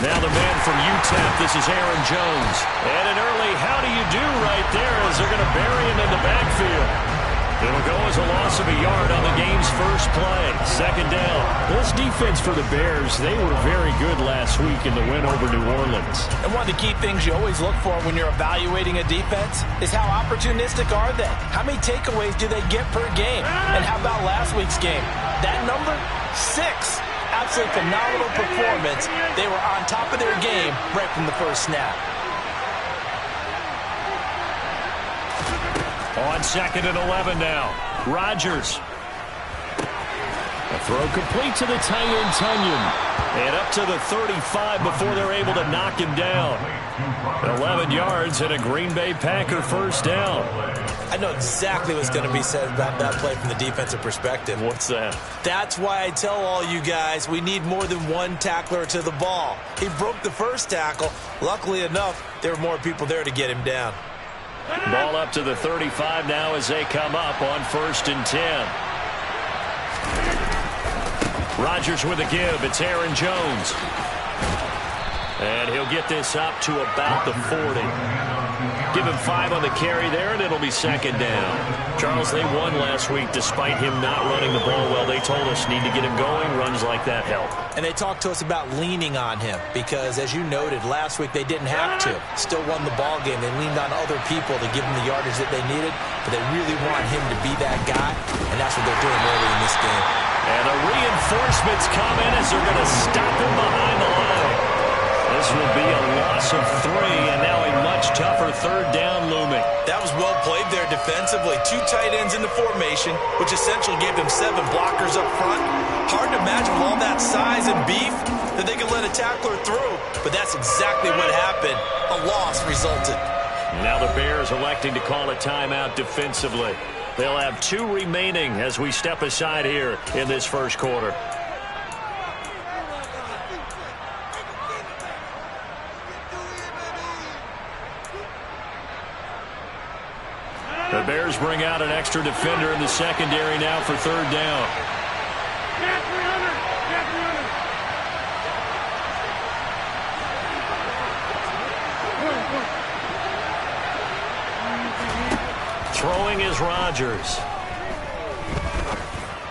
Now the man from UTEP, this is Aaron Jones. And an early how do you do right there as they're going to bury him in the backfield. It'll go as a loss of a yard on the game's first play. Second down. This defense for the Bears, they were very good last week in the win over New Orleans. And one of the key things you always look for when you're evaluating a defense is how opportunistic are they? How many takeaways do they get per game? And how about last week's game? That number? 6. Absolutely phenomenal performance. They were on top of their game right from the first snap. On 2nd and 11 now. Rodgers. A throw complete to the tight end, Tunyon. And up to the 35 before they're able to knock him down. 11 yards and a Green Bay Packer first down. I know exactly what's going to be said about that play from the defensive perspective. What's that? That's why I tell all you guys we need more than one tackler to the ball. He broke the first tackle. Luckily enough, there were more people there to get him down. Ball up to the 35 now as they come up on 1st and 10. Rodgers with a give. It's Aaron Jones. And he'll get this up to about the 40. Give him 5 on the carry there, and it'll be 2nd down. Charles, they won last week despite him not running the ball well. They told us need to get him going. Runs like that help. And they talked to us about leaning on him because, as you noted, last week they didn't have to. Still won the ball game. They leaned on other people to give him the yardage that they needed, but they really want him to be that guy, and that's what they're doing early in this game. And the reinforcements come in as they're going to stop him behind the line. This will be a loss of 3, and now a much tougher 3rd down looming. That was well played there defensively. 2 tight ends in the formation, which essentially gave them 7 blockers up front. Hard to imagine with all that size and beef that they could let a tackler through, but that's exactly what happened. A loss resulted. Now the Bears electing to call a timeout defensively. They'll have 2 remaining as we step aside here in this first quarter. The Bears bring out an extra defender in the secondary now for 3rd down. Throwing is Rodgers.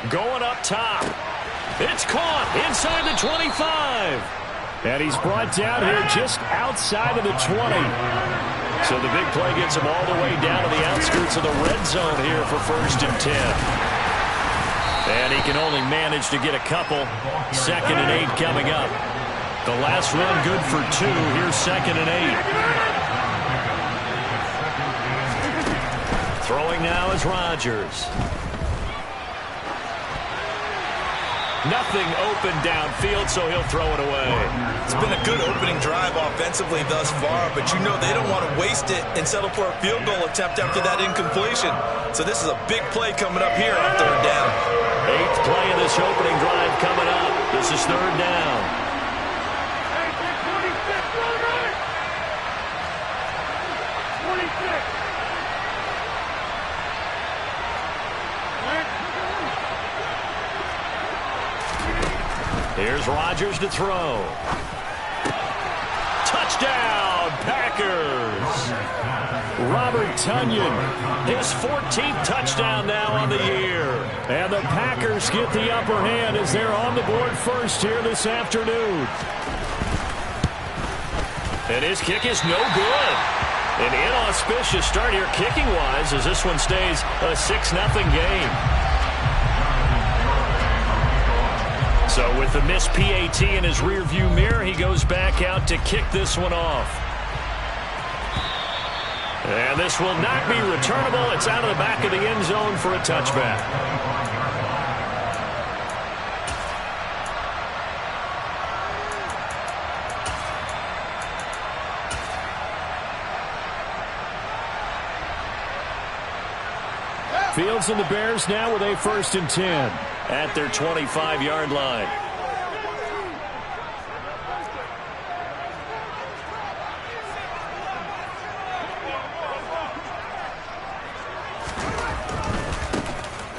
Going up top. It's caught inside the 25. And he's brought down here just outside of the 20. So the big play gets him all the way down to the outskirts of the red zone here for 1st and 10. And he can only manage to get a couple. 2nd and 8 coming up. The last run good for 2. Here's 2nd and 8. Throwing now is Rodgers. Nothing open downfield, so he'll throw it away. It's been a good opening drive offensively thus far, but you know they don't want to waste it and settle for a field goal attempt after that incompletion. So this is a big play coming up here on 3rd down. 8th play of this opening drive coming up. This is 3rd down. Here's Rodgers to throw. Touchdown, Packers. Robert Tunyon, his 14th touchdown now on the year. And the Packers get the upper hand as they're on the board first here this afternoon. And his kick is no good. An inauspicious start here kicking-wise as this one stays a 6-0 game. So with the missed PAT in his rearview mirror, he goes back out to kick this one off. And this will not be returnable. It's out of the back of the end zone for a touchback. Fields and the Bears now with a 1st and 10. At their 25-yard line.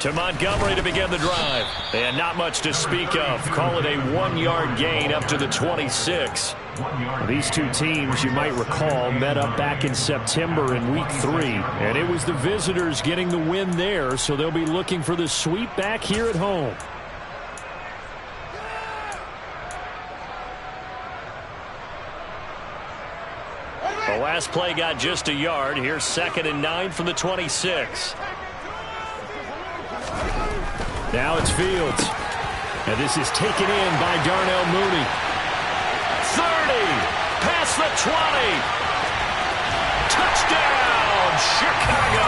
To Montgomery to begin the drive. And not much to speak of. Call it a 1-yard gain up to the 26. These two teams, you might recall, met up back in September in Week 3. And it was the visitors getting the win there, so they'll be looking for the sweep back here at home. The last play got just a yard. Here's 2nd and 9 from the 26. Now it's Fields. And this is taken in by Darnell Mooney. 30. Past the 20. Touchdown, Chicago.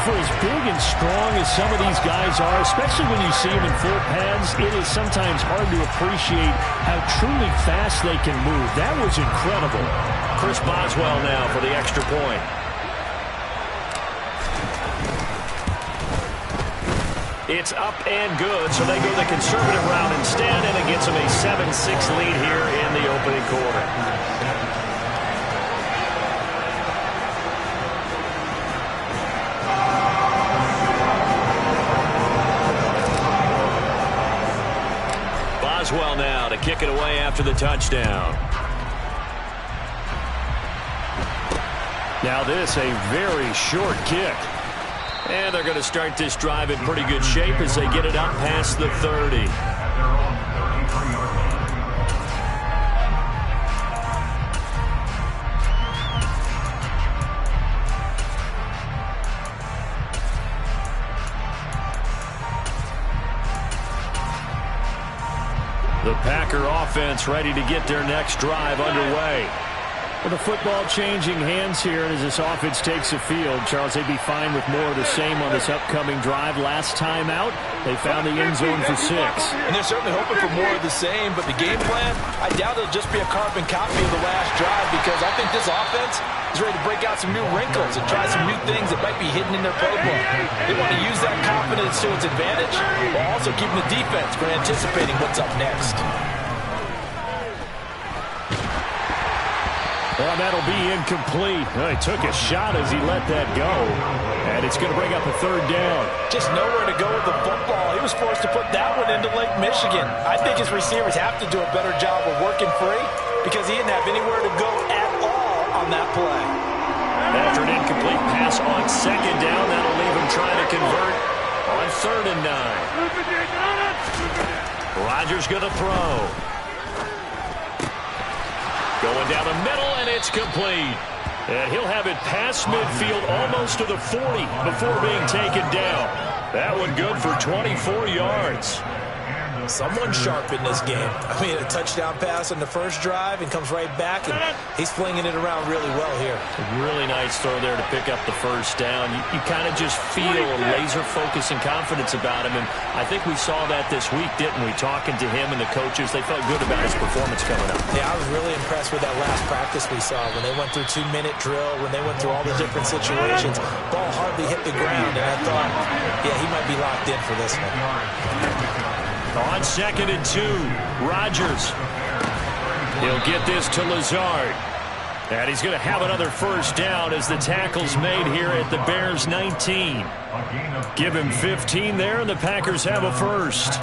For as big and strong as some of these guys are, especially when you see them in full pads, it is sometimes hard to appreciate how truly fast they can move. That was incredible. Chris Boswell now for the extra point. It's up and good, so they go the conservative route instead, and it gets them a 7-6 lead here in the opening quarter. Boswell now to kick it away after the touchdown. Now this, a very short kick. And they're going to start this drive in pretty good shape as they get it up past the 30. The Packer offense ready to get their next drive underway. Well, the football changing hands here, and as this offense takes the field, Charles, they'd be fine with more of the same on this upcoming drive. Last time out, they found the end zone for 6. And they're certainly hoping for more of the same, but the game plan, I doubt it'll just be a carbon copy of the last drive, because I think this offense is ready to break out some new wrinkles and try some new things that might be hidden in their playbook. They want to use that confidence to its advantage, while also keeping the defense from anticipating what's up next. Well, that'll be incomplete. Well, he took a shot as he let that go. And it's going to bring up a 3rd down. Just nowhere to go with the football. He was forced to put that one into Lake Michigan. I think his receivers have to do a better job of working free, because he didn't have anywhere to go at all on that play. After an incomplete pass on 2nd down, that'll leave him trying to convert on 3rd and 9. Rodgers going to throw. Going down the middle, and it's complete. And he'll have it past midfield almost to the 40 before being taken down. That one good for 24 yards. Someone sharp in this game. I mean, a touchdown pass on the first drive and comes right back, and he's flinging it around really well here. A really nice throw there to pick up the first down. You kind of just feel a laser focus and confidence about him, and I think we saw that this week, didn't we? Talking to him and the coaches, they felt good about his performance coming up. Yeah, I was really impressed with that last practice we saw when they went through 2-minute drill, when they went through all the different situations. Ball hardly hit the ground, and I thought, yeah, he might be locked in for this one. On 2nd and 2, Rodgers. He'll get this to Lazard. And he's going to have another first down as the tackle's made here at the Bears' 19. Give him 15 there, and the Packers have a first.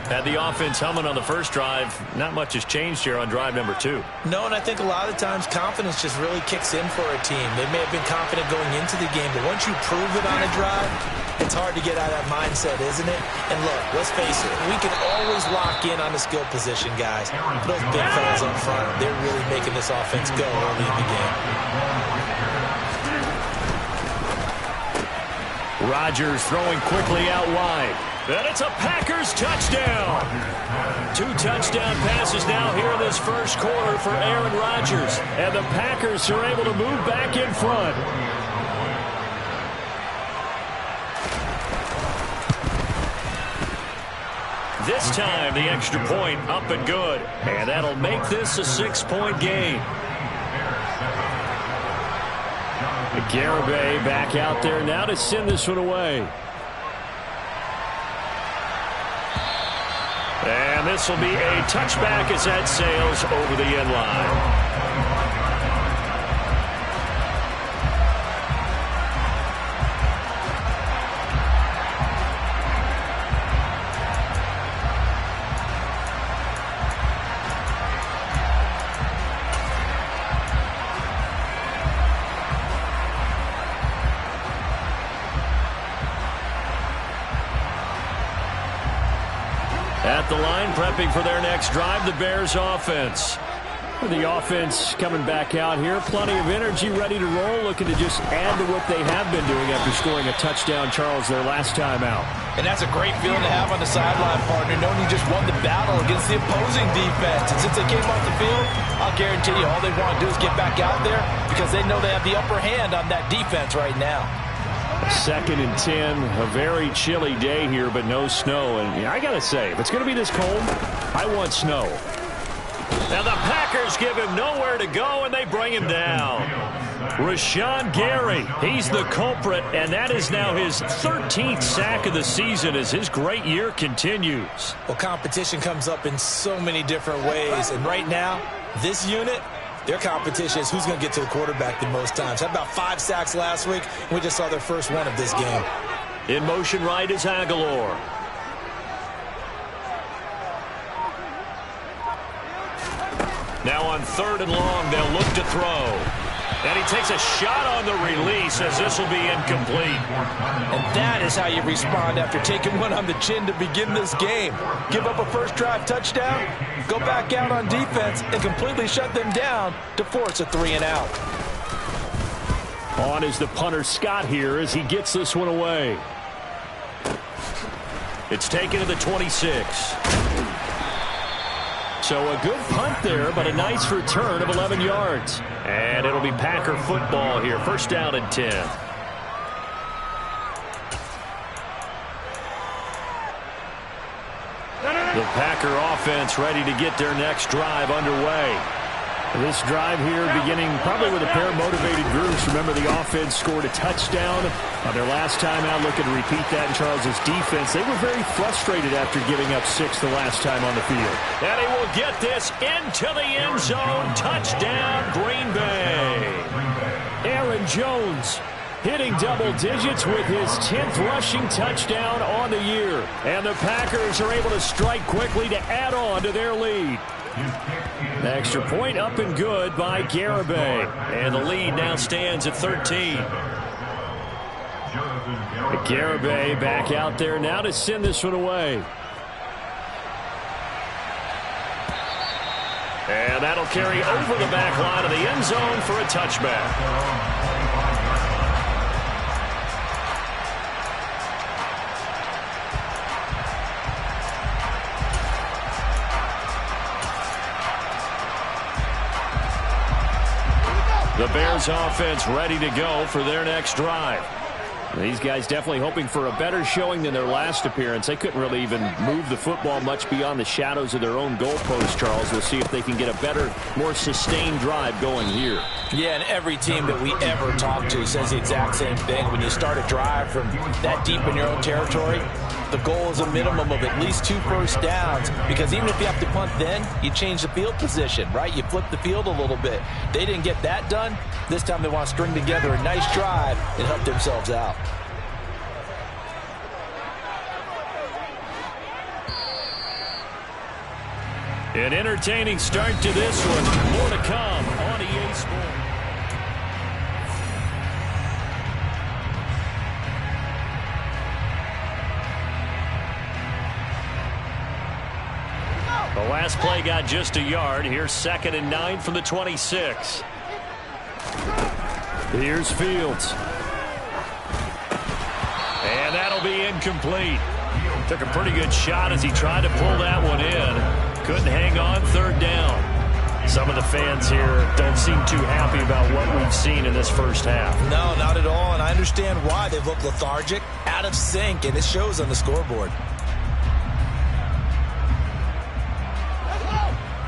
Had the offense humming on the first drive. Not much has changed here on drive number 2. No, and I think a lot of times confidence just really kicks in for a team. They may have been confident going into the game, but once you prove it on a drive, it's hard to get out of that mindset, isn't it? And look, let's face it, we can always lock in on the skill position, guys. Those big fellas up front, they're really making this offense go early in the game. Rodgers throwing quickly out wide. And it's a Packers touchdown. 2 touchdown passes now here in this first quarter for Aaron Rodgers. And the Packers are able to move back in front. This time, the extra point up and good. And that'll make this a 6-point game. Garibay back out there now to send this one away. And this will be a touchback as that sails over the end line. At the line, prepping for their next drive, the Bears offense. The offense coming back out here. Plenty of energy, ready to roll, looking to just add to what they have been doing after scoring a touchdown, Charles, their last time out. And that's a great feeling to have on the sideline, partner, knowing you just won the battle against the opposing defense. And since they came off the field, I'll guarantee you all they want to do is get back out there because they know they have the upper hand on that defense right now. 2nd and 10, a very chilly day here, but no snow. And I got to say, if it's going to be this cold, I want snow. Now the Packers give him nowhere to go, and they bring him down. Rashawn Gary, he's the culprit, and that is now his 13th sack of the season as his great year continues. Well, competition comes up in so many different ways, and right now, this unit, their competition is who's going to get to the quarterback the most times. How about 5 sacks last week? We just saw their first one of this game. In motion right is Aguilar. Now on 3rd and long, they'll look to throw. And he takes a shot on the release as this will be incomplete. And that is how you respond after taking one on the chin to begin this game. Give up a first drive touchdown, go back out on defense, and completely shut them down to force a 3-and-out. On is the punter Scott here as he gets this one away. It's taken to the 26. So a good punt there, but a nice return of 11 yards. And it'll be Packer football here. 1st down and 10. The Packer offense ready to get their next drive underway. This drive here beginning probably with a pair of motivated groups. Remember, the offense scored a touchdown on their last time out. Looking to repeat that in Charles's defense. They were very frustrated after giving up 6 the last time on the field. And he will get this into the end zone. Touchdown, Green Bay. Aaron Jones hitting double digits with his 10th rushing touchdown on the year. And the Packers are able to strike quickly to add on to their lead. Extra point up and good by Garibay. And the lead now stands at 13. Garibay back out there now to send this one away. And that'll carry over the back line of the end zone for a touchback. The Bears offense ready to go for their next drive. These guys definitely hoping for a better showing than their last appearance. They couldn't really even move the football much beyond the shadows of their own goalpost, Charles. We'll see if they can get a better, more sustained drive going here. Yeah, and every team that we ever talk to says the exact same thing. When you start a drive from that deep in your own territory, the goal is a minimum of at least 2 first downs, because even if you have to punt then, you change the field position, right? You flip the field a little bit. They didn't get that done. This time they want to string together a nice drive and help themselves out. An entertaining start to this one. More to come on EA Sports. The last play got just a yard. Here's 2nd and 9 from the 26. Here's Fields. And that'll be incomplete. Took a pretty good shot as he tried to pull that one in. Couldn't hang on. 3rd down. Some of the fans here don't seem too happy about what we've seen in this first half. No, not at all, and I understand why. They've looked lethargic, out of sync, and it shows on the scoreboard.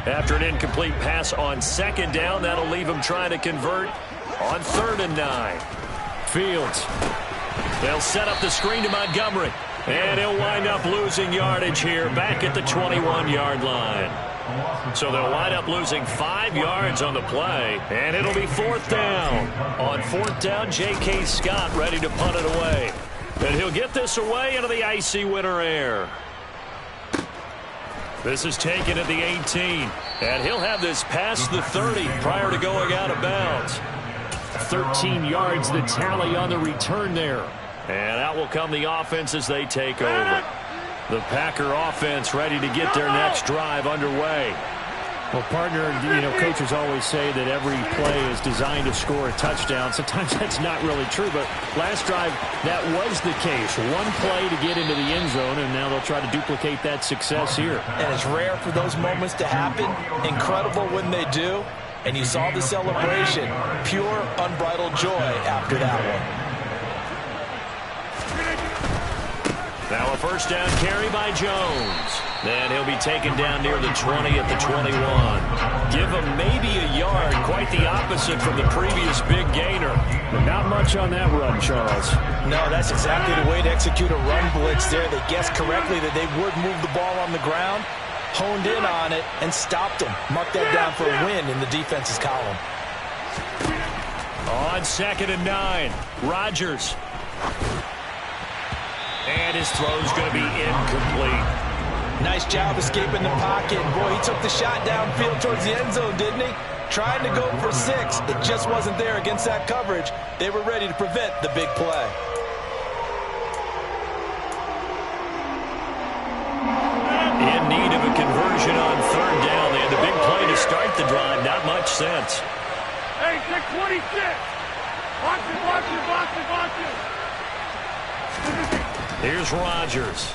After an incomplete pass on 2nd down, that'll leave him trying to convert on 3rd and 9. Fields. They'll set up the screen to Montgomery. And he'll wind up losing yardage here back at the 21-yard line. So they'll wind up losing 5 yards on the play. And it'll be 4th down. On 4th down, J.K. Scott ready to punt it away. And he'll get this away into the icy winter air. This is taken at the 18. And he'll have this past the 30 prior to going out of bounds. 13 yards, the tally on the return there. And out will come the offense as they take over. The Packer offense ready to get their next drive underway. Well, partner, coaches always say that every play is designed to score a touchdown. Sometimes that's not really true, but last drive, that was the case. One play to get into the end zone, and now they'll try to duplicate that success here. And it's rare for those moments to happen. Incredible when they do. And you saw the celebration. Pure, unbridled joy after that one. Now a first down carry by Jones. Then he'll be taken down near the 20 at the 21. Give him maybe a yard. Quite the opposite from the previous big gainer. But not much on that run, Charles. No, that's exactly the way to execute a run blitz there. They guessed correctly that they would move the ball on the ground, honed in on it, and stopped him. Mark that down for a win in the defense's column. On 2nd and 9, Rodgers. And his throw's going to be incomplete. Nice job escaping the pocket. Boy, he took the shot downfield towards the end zone, didn't he? Trying to go for 6. It just wasn't there against that coverage. They were ready to prevent the big play. In need of a conversion on 3rd down. They had the big play to start the drive. Not much sense. Hey, 626. Watch it, watch it, watch it, watch it. Here's Rodgers.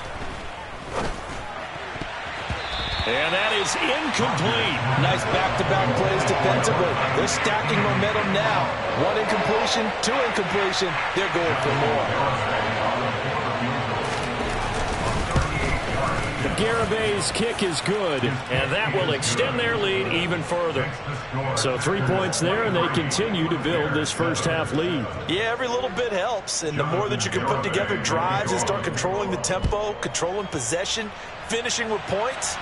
And that is incomplete. Nice back-to-back plays defensively. They're stacking momentum now. 1 incompletion, 2 incompletion. They're going for more. Garabay's kick is good, and that will extend their lead even further. So 3 points there, and they continue to build this first half lead. Yeah, every little bit helps, and the more that you can put together drives and start controlling the tempo, controlling possession, finishing with points,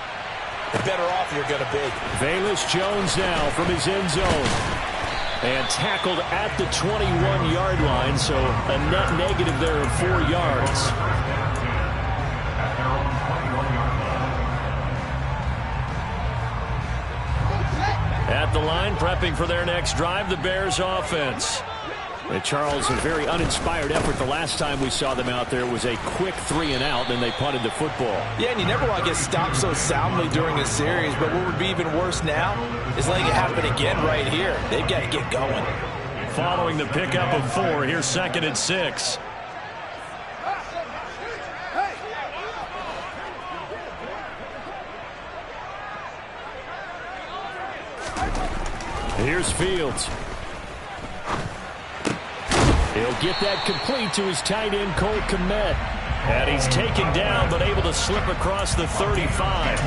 the better off you're going to be. Velus Jones now from his end zone. And tackled at the 21-yard line, so a net negative there of 4 yards. At the line, prepping for their next drive, the Bears offense. And Charles, a very uninspired effort. The last time we saw them out there was a quick 3-and-out, then they punted the football. Yeah, and you never want to get stopped so soundly during a series, but what would be even worse now is letting it happen again right here. They've got to get going. Following the pickup of 4, here's 2nd and 6. Here's Fields. He'll get that complete to his tight end, Cole Kmet. And he's taken down, but able to slip across the 35.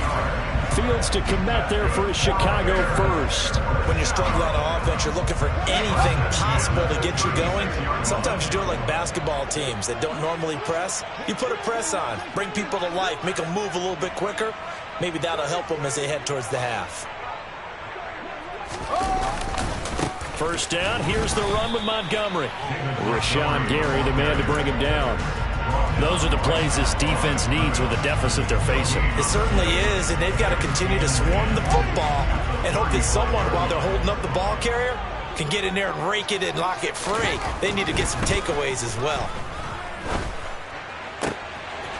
Fields to Kmet there for a Chicago first. When you're struggling on offense, you're looking for anything possible to get you going. Sometimes you do it like basketball teams that don't normally press. You put a press on, bring people to life, make them move a little bit quicker. Maybe that'll help them as they head towards the half. First down, here's the run with Montgomery. Rashawn Gary, the man to bring him down. Those are the plays this defense needs with the deficit they're facing. It certainly is, and they've got to continue to swarm the football and hope that someone, while they're holding up the ball carrier, can get in there and rake it and lock it free. They need to get some takeaways as well.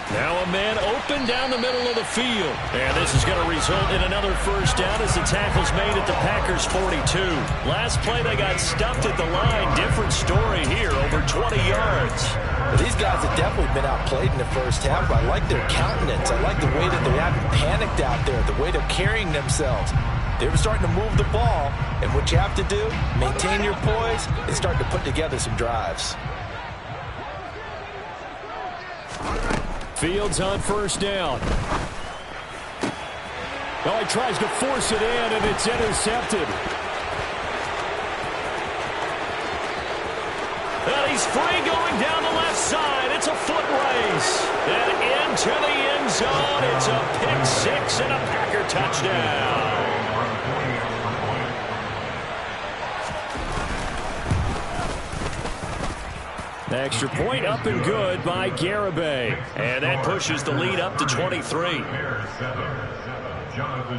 Now a man open down the middle of the field. And this is going to result in another first down as the tackle's made at the Packers' 42. Last play they got stuffed at the line. Different story here, over 20 yards. Well, these guys have definitely been outplayed in the first half, but I like their countenance. I like the way that they haven't panicked out there, the way they're carrying themselves. They were starting to move the ball, and what you have to do, maintain your poise and start to put together some drives. Fields on first down. Oh, he tries to force it in, and it's intercepted. And he's free going down the left side. It's a foot race. And into the end zone. It's a pick 6 and a Packer touchdown. Extra point up and good by Garibay. And that pushes the lead up to 23.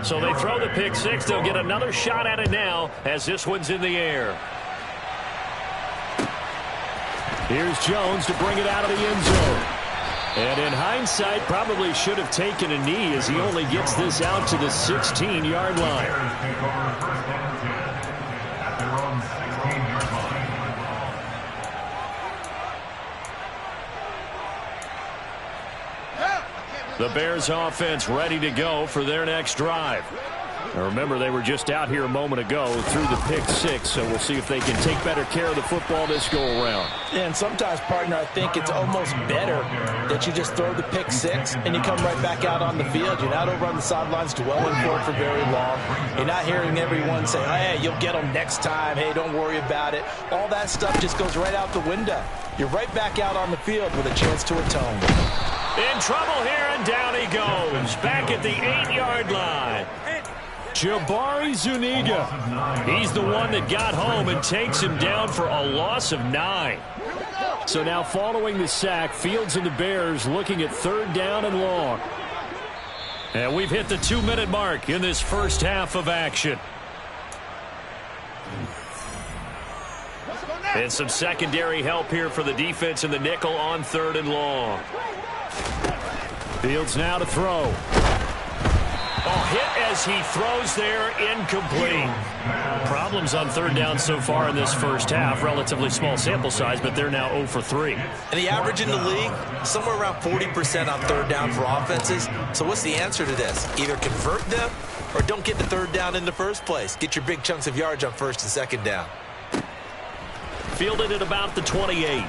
So they throw the pick 6. They'll get another shot at it now as this one's in the air. Here's Jones to bring it out of the end zone. And in hindsight, probably should have taken a knee as he only gets this out to the 16-yard line. The Bears offense ready to go for their next drive. Now remember, they were just out here a moment ago through the pick six, so we'll see if they can take better care of the football this go-around. Yeah, and sometimes, partner, I think it's almost better that you just throw the pick six and you come right back out on the field. You're not over on the sidelines dwelling for it for very long. You're not hearing everyone say, hey, you'll get them next time. Hey, don't worry about it. All that stuff just goes right out the window. You're right back out on the field with a chance to atone. In trouble here, and down he goes. Back at the 8-yard line. Jabari Zuniga. He's the one that got home and takes him down for a loss of 9. So now following the sack, Fields and the Bears looking at 3rd down and long. And we've hit the 2-minute mark in this first half of action. And some secondary help here for the defense in the nickel on 3rd and long. Fields now to throw. Oh, hit as he throws there, incomplete. Problems on 3rd down so far in this first half. Relatively small sample size, but they're now 0 for 3. And the average in the league, somewhere around 40% on 3rd down for offenses. So what's the answer to this? Either convert them or don't get the 3rd down in the first place. Get your big chunks of yards on 1st and 2nd down. Fielded at about the 28.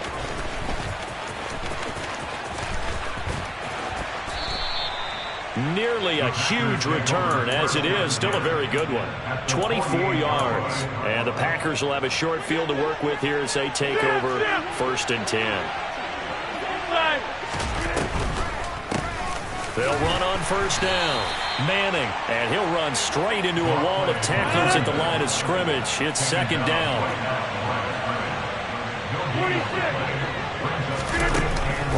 Nearly a huge return, as it is still a very good one. 24 yards. And the Packers will have a short field to work with here as they take over 1st and 10. They'll run on 1st down. Manning, and he'll run straight into a wall of tacklers at the line of scrimmage. It's 2nd down.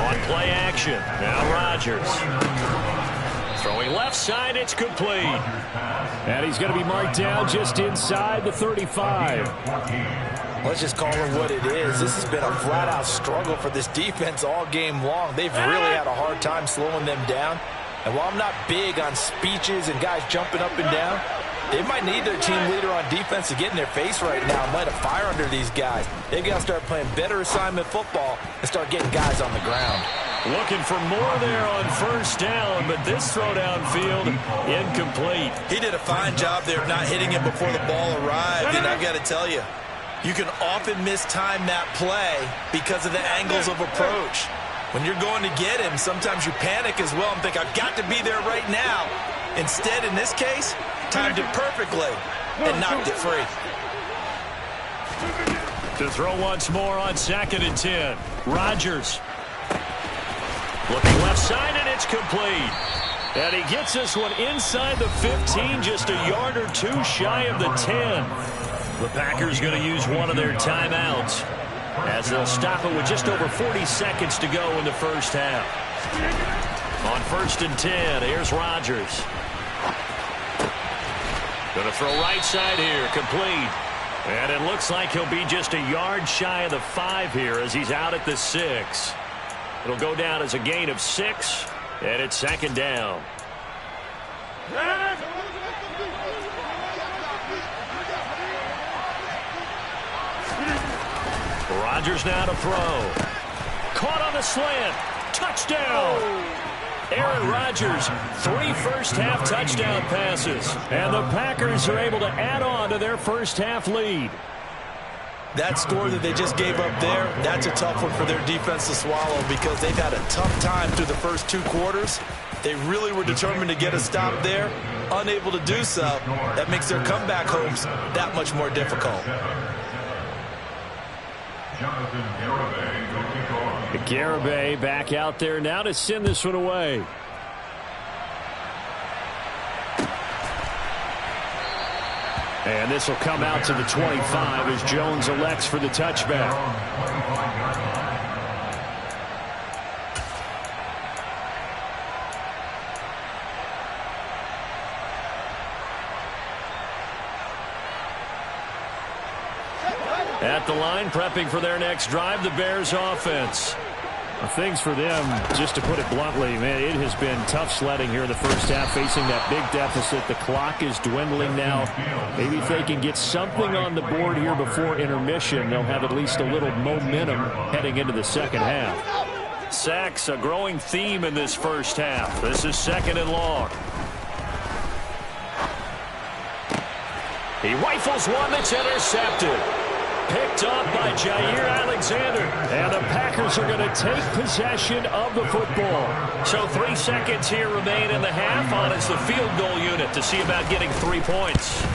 On play action. Now Rodgers. Throwing left side, it's complete. And he's going to be marked down just inside the 35. Let's just call it what it is. This has been a flat-out struggle for this defense all game long. They've really had a hard time slowing them down. And while I'm not big on speeches and guys jumping up and down, they might need their team leader on defense to get in their face right now and light a fire under these guys. They've got to start playing better assignment football and start getting guys on the ground. Looking for more there on 1st down, but this throw downfield, incomplete. He did a fine job there of not hitting him before the ball arrived, and I've got to tell you, you can often mistime that play because of the angles of approach. When you're going to get him, sometimes you panic as well and think, I've got to be there right now. Instead, in this case, timed it perfectly and knocked it free. To throw once more on 2nd and 10. Rodgers. Looking left side, and it's complete. And he gets this one inside the 15, just a yard or two shy of the 10. The Packers going to use one of their timeouts as they'll stop it with just over 40 seconds to go in the first half. On 1st and 10, here's Rodgers. Going to throw right side here, complete. And it looks like he'll be just a yard shy of the 5 here as he's out at the 6. It'll go down as a gain of 6, and it's 2nd down. Rodgers now to throw. Caught on the slant. Touchdown. Aaron Rodgers, 3 first-half touchdown passes. And the Packers are able to add on to their first-half lead. That score that they just gave up there, that's a tough one for their defense to swallow because they've had a tough time through the first 2 quarters. They really were determined to get a stop there, unable to do so. That makes their comeback hopes that much more difficult. Garibay back out there now to send this one away. And this will come out to the 25 as Jones elects for the touchback. At the line, prepping for their next drive, the Bears offense. Things for them, just to put it bluntly, man, it has been tough sledding here in the first half, facing that big deficit. The clock is dwindling now. Maybe if they can get something on the board here before intermission, they'll have at least a little momentum heading into the second half. Sacks, a growing theme in this first half. This is 2nd and long. He rifles one that's intercepted. Picked up by Jair Alexander. And the Packers are going to take possession of the football. So 3 seconds here remain in the half on as the field goal unit to see about getting 3 points.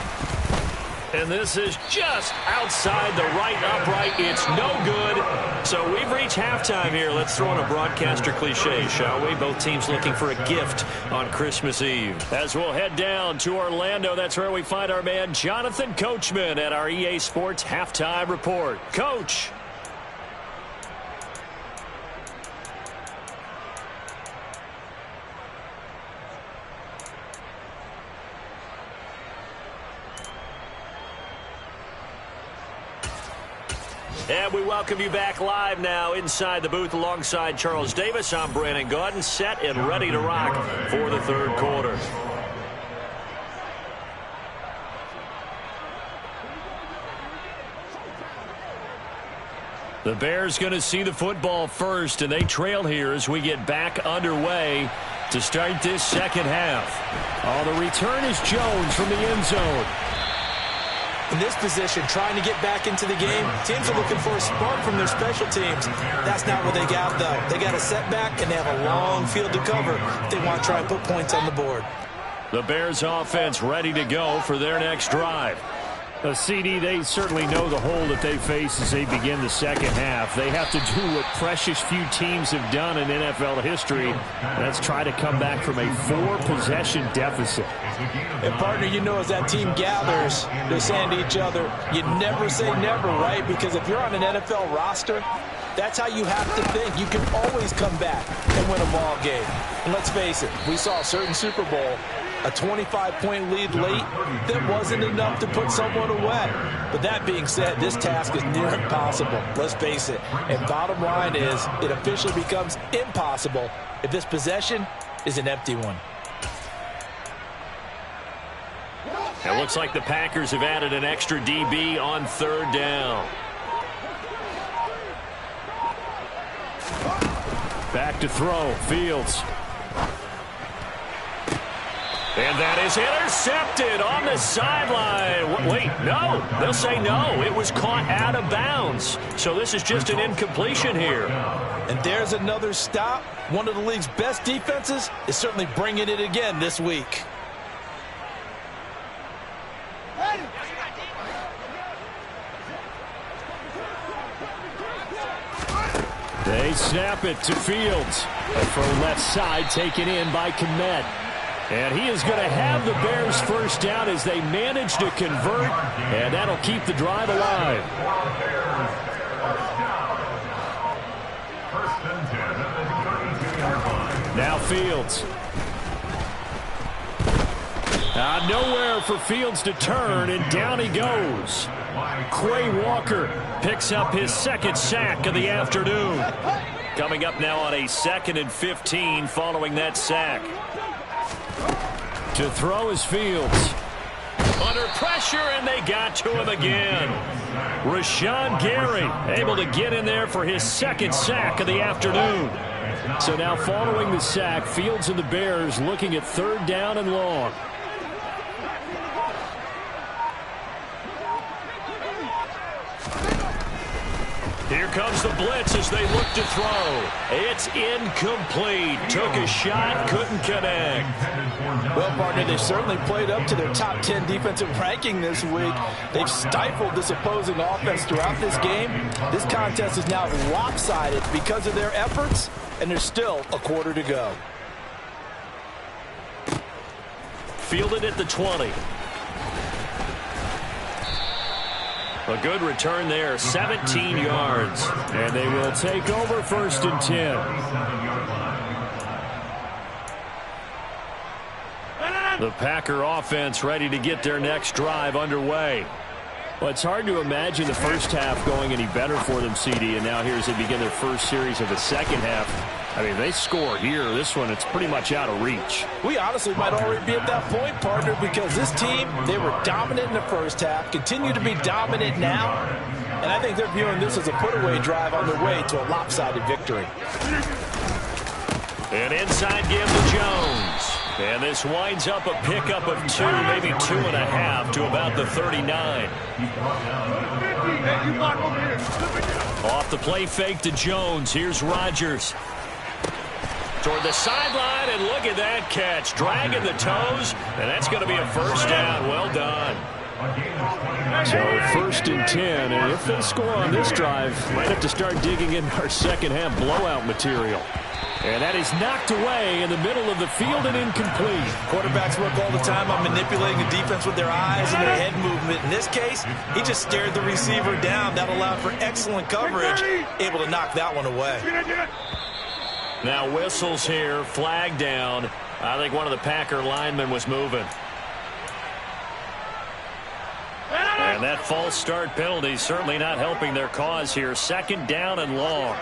And this is just outside the right upright. It's no good. So we've reached halftime here. Let's throw in a broadcaster cliche, shall we? Both teams looking for a gift on Christmas Eve. As we'll head down to Orlando, that's where we find our man Jonathan Coachman at our EA Sports Halftime Report. Coach. And we welcome you back live now inside the booth alongside Charles Davis. I'm Brandon Gaudin, set and ready to rock for the third quarter. The Bears going to see the football first, and they trail here as we get back underway to start this second half. Oh, the return is Jones from the end zone. In this position, trying to get back into the game, teams are looking for a spark from their special teams. That's not what they got, though. They got a setback, and they have a long field to cover if they want to try and put points on the board. The Bears offense ready to go for their next drive. CD, they certainly know the hole that they face as they begin the second half. They have to do what precious few teams have done in NFL history. That's try to come back from a 4-possession deficit. And, partner, you know, as that team gathers, they're saying to each other, you never say never, right? Because if you're on an NFL roster, that's how you have to think. You can always come back and win a ball game. And let's face it, we saw a certain Super Bowl, a 25-point lead late, that wasn't enough to put someone away. But that being said, this task is near impossible. Let's face it. And bottom line is, it officially becomes impossible if this possession is an empty one. It looks like the Packers have added an extra DB on 3rd down. Back to throw, Fields. And that is intercepted on the sideline. Wait, no. They'll say no. It was caught out of bounds. So this is just an incompletion here. And there's another stop. One of the league's best defenses is certainly bringing it again this week. They snap it to Fields. A throw left side taken in by Kmet. And he is going to have the Bears first down as they manage to convert, and that'll keep the drive alive. Now Fields. Nowhere for Fields to turn, and down he goes. Quay Walker picks up his 2nd sack of the afternoon. Coming up now on a 2nd and 15 following that sack. To throw is Fields. Under pressure, and they got to him again. Rashawn Gary able to get in there for his 2nd sack of the afternoon. So now following the sack, Fields and the Bears looking at 3rd down and long. Here comes the blitz as they look to throw. It's incomplete. Took a shot, couldn't connect. Well, partner, they certainly played up to their top 10 defensive ranking this week. They've stifled this opposing offense throughout this game. This contest is now lopsided because of their efforts, and there's still a quarter to go. Fielded at the 20. A good return there, 17 yards. And they will take over 1st and 10. The Packer offense ready to get their next drive underway. Well, it's hard to imagine the first half going any better for them, CD, and now here as they begin their first series of the second half. I mean, they score here. This one, it's pretty much out of reach. We honestly might already be at that point, partner, because this team, they were dominant in the first half, continue to be dominant now, and I think they're viewing this as a put-away drive on their way to a lopsided victory. An inside give to Jones. And this winds up a pickup of 2, maybe 2.5 to about the 39. Off the play fake to Jones. Here's Rodgers. Toward the sideline, and look at that catch. Dragging the toes, and that's going to be a first down. Well done. So 1st and 10, and if they score on this drive, might have to start digging in our second half blowout material. And that is knocked away in the middle of the field and incomplete. Quarterbacks work all the time on manipulating the defense with their eyes and their head movement. In this case, he just stared the receiver down. That allowed for excellent coverage, able to knock that one away. Now whistles here, flag down. I think one of the Packer linemen was moving. And that false start penalty certainly not helping their cause here. 2nd down and long.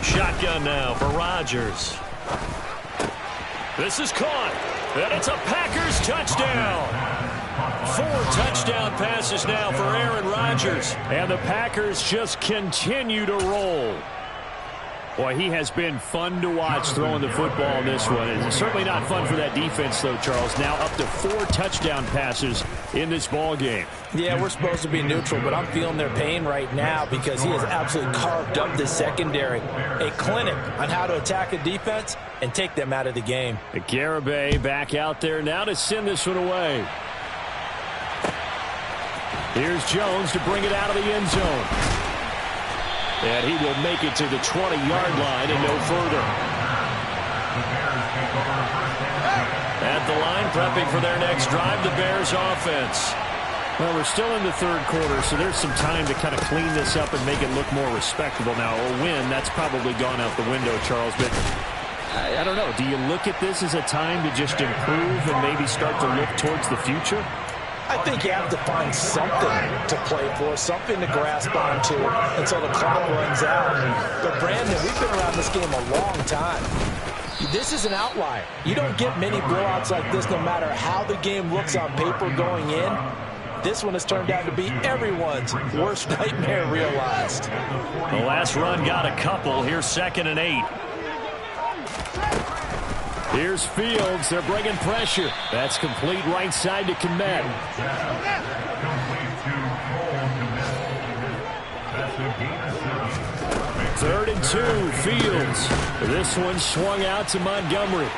Shotgun now for Rodgers. This is caught, and it's a Packers touchdown. 4 touchdown passes now for Aaron Rodgers. And the Packers just continue to roll. Boy, he has been fun to watch throwing the football in this one. It's certainly not fun for that defense, though, Charles. Now up to 4 touchdown passes in this ball game. Yeah, we're supposed to be neutral, but I'm feeling their pain right now because he has absolutely carved up the secondary. A clinic on how to attack a defense and take them out of the game. Garibay back out there now to send this one away. Here's Jones to bring it out of the end zone. And he will make it to the 20-yard line and no further. At the line, prepping for their next drive, the Bears offense. Well, we're still in the 3rd quarter, so there's some time to kind of clean this up and make it look more respectable. Now, a win, that's probably gone out the window, Charles, but I don't know. Do you look at this as a time to just improve and maybe start to look towards the future? I think you have to find something to play for, something to grasp onto until the clock runs out. But, Brandon, we've been around this game a long time. This is an outlier. You don't get many blowouts like this no matter how the game looks on paper going in. This one has turned out to be everyone's worst nightmare realized. The last run got a couple. Here's 2nd and 8. Here's Fields. They're bringing pressure. That's complete right side to Kmet. Third and 2, Fields. This one swung out to Montgomery.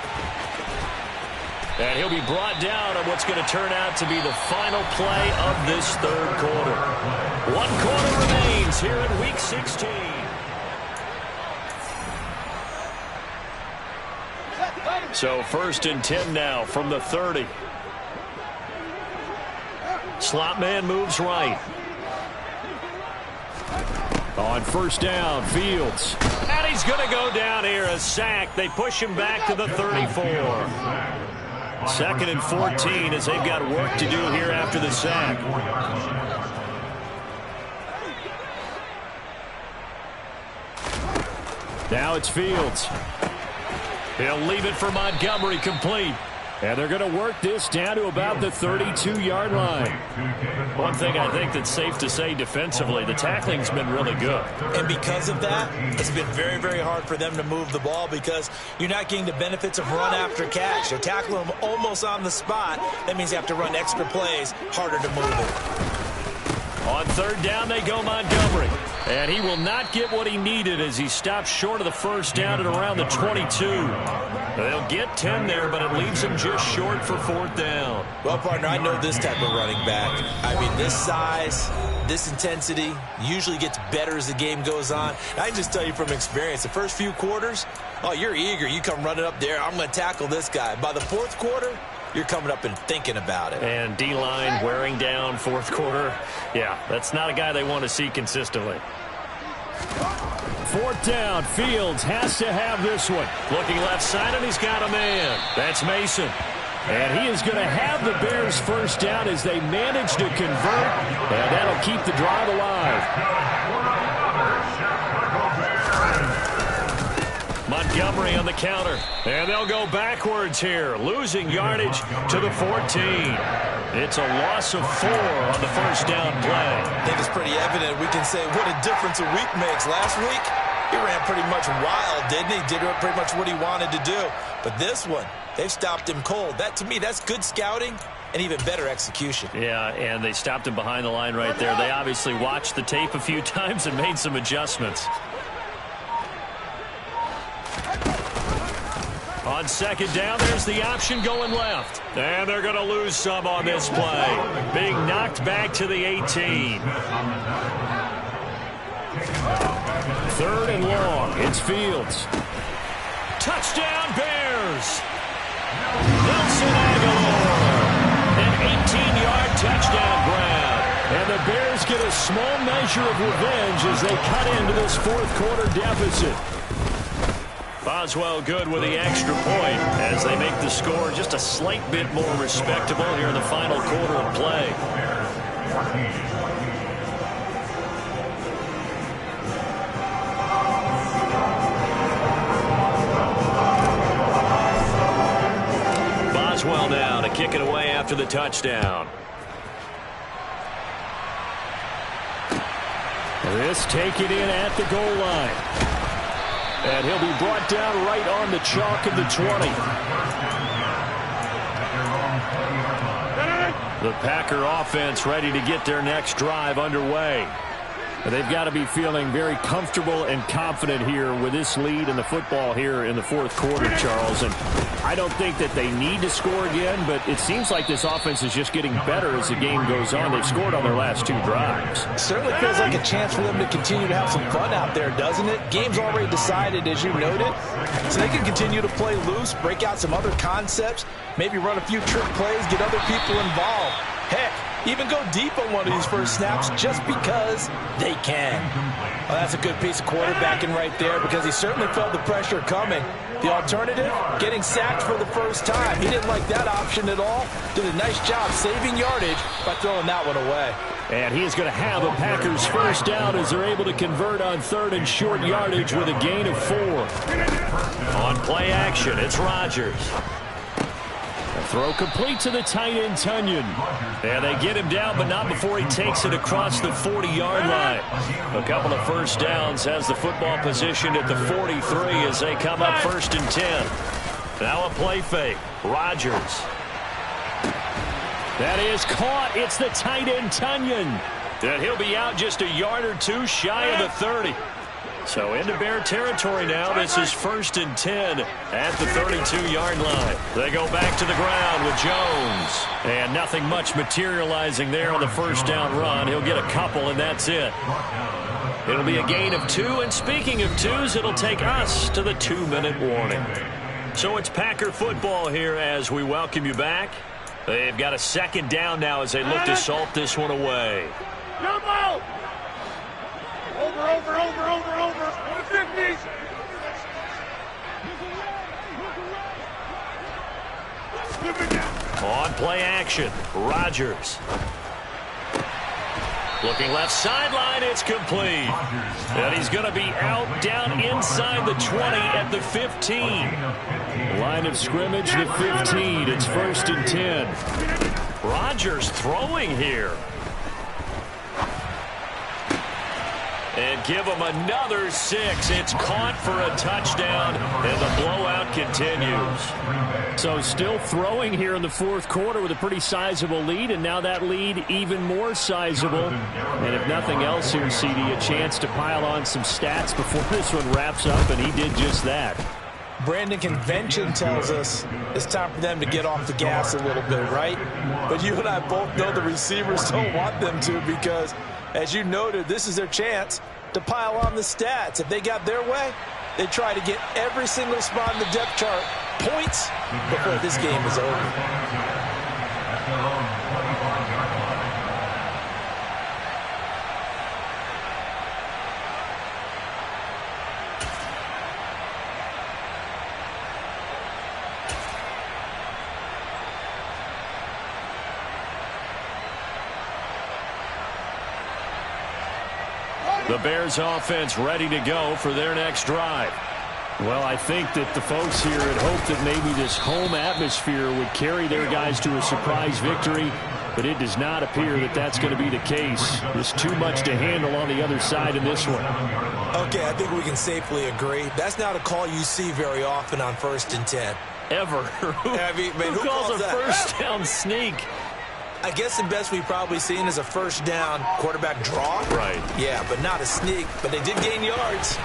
And he'll be brought down on what's going to turn out to be the final play of this 3rd quarter. 1 quarter remains here in Week 16. So 1st and 10 now from the 30. Slot man moves right. On 1st down, Fields. And he's going to go down here, a sack. They push him back to the 34. 2nd and 14 as they've got work to do here after the sack. Now it's Fields. He'll leave it for Montgomery, complete. And they're going to work this down to about the 32-yard line. One thing I think that's safe to say defensively, the tackling's been really good. And because of that, it's been very, very hard for them to move the ball because you're not getting the benefits of run after catch. They're tackling them almost on the spot. That means you have to run extra plays, harder to move it. On 3rd down, they go Montgomery. And he will not get what he needed as he stops short of the 1st down at around the 22. They'll get 10 there, but it leaves him just short for 4th down. Well, partner, I know this type of running back. I mean, this size, this intensity usually gets better as the game goes on. And I can just tell you from experience, the first few quarters, oh, you're eager. You come running up there, I'm going to tackle this guy. By the 4th quarter, you're coming up and thinking about it. And D-line wearing down 4th quarter. Yeah, that's not a guy they want to see consistently. 4th down, Fields has to have this one. Looking left side, and he's got a man. That's Mason. And he is going to have the Bears first down as they manage to convert, and that'll keep the drive alive. Montgomery on the counter, and they'll go backwards here, losing yardage to the 14. It's a loss of 4 on the first down play. I think it's pretty evident. We can say what a difference a week makes. Last week, he ran pretty much wild, didn't he? Did pretty much what he wanted to do. But this one, they've stopped him cold. That, to me, that's good scouting and even better execution. Yeah, and they stopped him behind the line right there. They obviously watched the tape a few times and made some adjustments. On second down, there's the option going left. And they're going to lose some on this play. Being knocked back to the 18. Third and long. It's Fields. Touchdown, Bears! Nelson Aguilar. An 18-yard touchdown grab. And the Bears get a small measure of revenge as they cut into this fourth quarter deficit. Boswell good with the extra point as they make the score just a slight bit more respectable here in the final quarter of play. Boswell now to kick it away after the touchdown. This taken in at the goal line. And he'll be brought down right on the chalk of the 20. The Packer offense ready to get their next drive underway. They've got to be feeling very comfortable and confident here with this lead in the football here in the fourth quarter, Charles. And I don't think that they need to score again, but it seems like this offense is just getting better as the game goes on. They've scored on their last 2 drives. It certainly feels like a chance for them to continue to have some fun out there, doesn't it? Game's already decided, as you noted, so they can continue to play loose, break out some other concepts, maybe run a few trick plays, get other people involved. Heck, even go deep on one of these first snaps just because they can. Well, that's a good piece of quarterbacking right there because he certainly felt the pressure coming. The alternative, getting sacked for the first time. He didn't like that option at all. Did a nice job saving yardage by throwing that one away. And he's going to have a Packers first down as they're able to convert on third and short yardage with a gain of 4. On play action, it's Rodgers. Throw complete to the tight end, Tunyon. And they get him down, but not before he takes it across the 40-yard line. A couple of first downs has the football positioned at the 43 as they come up 1st and 10. Now a play fake. Rodgers. That is caught. It's the tight end, Tunyon. And he'll be out just a yard or 2 shy of the 30. So into Bear territory now. This is 1st and 10 at the 32-yard line. They go back to the ground with Jones. And nothing much materializing there on the first down run. He'll get a couple, and that's it. It'll be a gain of 2. And speaking of 2s, it'll take us to the 2-minute warning. So it's Packer football here as we welcome you back. They've got a second down now as they look to salt this one away. Jump out! Over. On the 50s. On play action, Rodgers. Looking left sideline, it's complete. And he's going to be out down inside the 20 at the 15. Line of scrimmage, the 15. It's 1st and 10. Rodgers throwing here. And give him another 6. It's caught for a touchdown, and the blowout continues. So still throwing here in the fourth quarter with a pretty sizable lead, and now that lead even more sizable. And if nothing else here, CD, a chance to pile on some stats before this one wraps up, and he did just that. Brandon, convention tells us it's time for them to get off the gas a little bit, right? But you and I both know the receivers don't want them to because, as you noted, this is their chance to pile on the stats. If they got their way, they try to get every single spot in the depth chart points before this game is over. The Bears offense ready to go for their next drive. Well, I think that the folks here had hoped that maybe this home atmosphere would carry their guys to a surprise victory, but it does not appear that that's going to be the case. There's too much to handle on the other side in this one. Okay, I think we can safely agree. That's not a call you see very often on 1st and 10. Ever. Who calls a first down sneak? I guess the best we've probably seen is a first down quarterback draw. Right. Yeah, but not a sneak. But they did gain yards.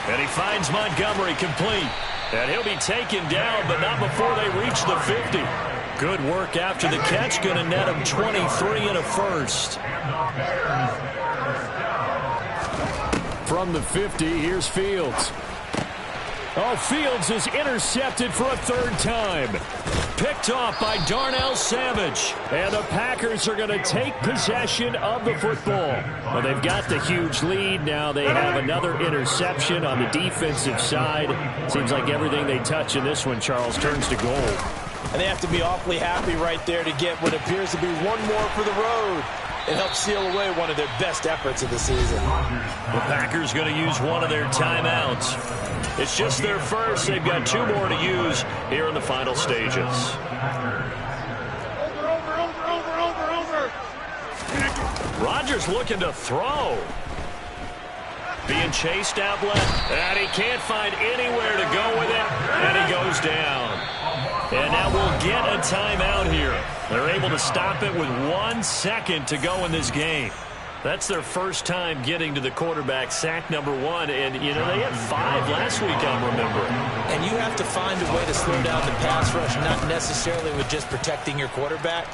And he finds Montgomery complete. And he'll be taken down, but not before they reach the 50. Good work after the catch. Going to net him 23 and a first. From the 50, here's Fields. Oh, Fields is intercepted for a 3rd time. Picked off by Darnell Savage. And the Packers are going to take possession of the football. Well, they've got the huge lead. Now they have another interception on the defensive side. Seems like everything they touch in this one, Charles, turns to gold. And they have to be awfully happy right there to get what appears to be one more for the road. It helps seal away one of their best efforts of the season. The Packers going to use one of their timeouts. It's just their first. They've got 2 more to use here in the final stages. Over. Rodgers looking to throw. Being chased out left, and he can't find anywhere to go with it, and he goes down. And now we'll get a timeout here. They're able to stop it with 1 second to go in this game. That's their first time getting to the quarterback, sack number 1. And, you know, they had 5 last week, I'm remembering. And you have to find a way to slow down the pass rush, not necessarily with just protecting your quarterback,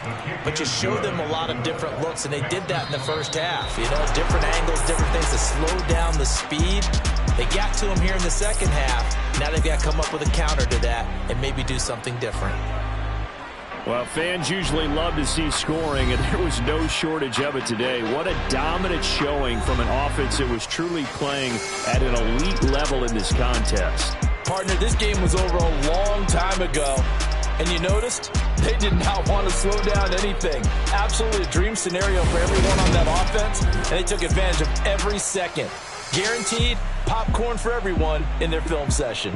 but just show them a lot of different looks. And they did that in the first half. You know, different angles, different things to slow down the speed. They got to him here in the second half. Now they've got to come up with a counter to that and maybe do something different. Well, fans usually love to see scoring, and there was no shortage of it today. What a dominant showing from an offense that was truly playing at an elite level in this contest. Partner, this game was over a long time ago, and you noticed they did not want to slow down anything. Absolutely a dream scenario for everyone on that offense, and they took advantage of every second. Guaranteed popcorn for everyone in their film session.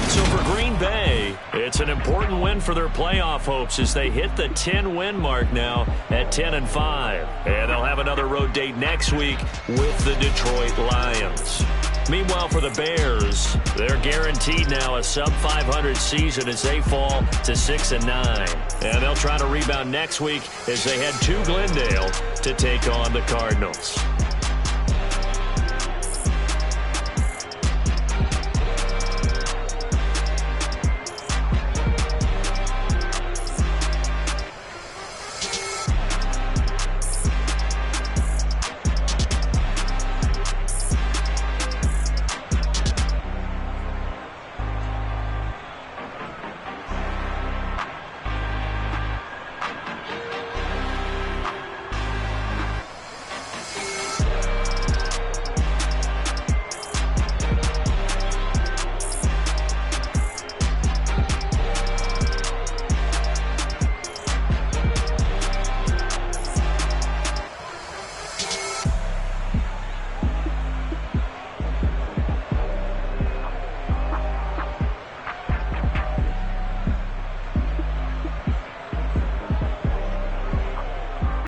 So for Green Bay, it's an important win for their playoff hopes as they hit the 10-win mark now at 10-5. And they'll have another road date next week with the Detroit Lions. Meanwhile, for the Bears, they're guaranteed now a sub-500 season as they fall to 6-9. And they'll try to rebound next week as they head to Glendale to take on the Cardinals.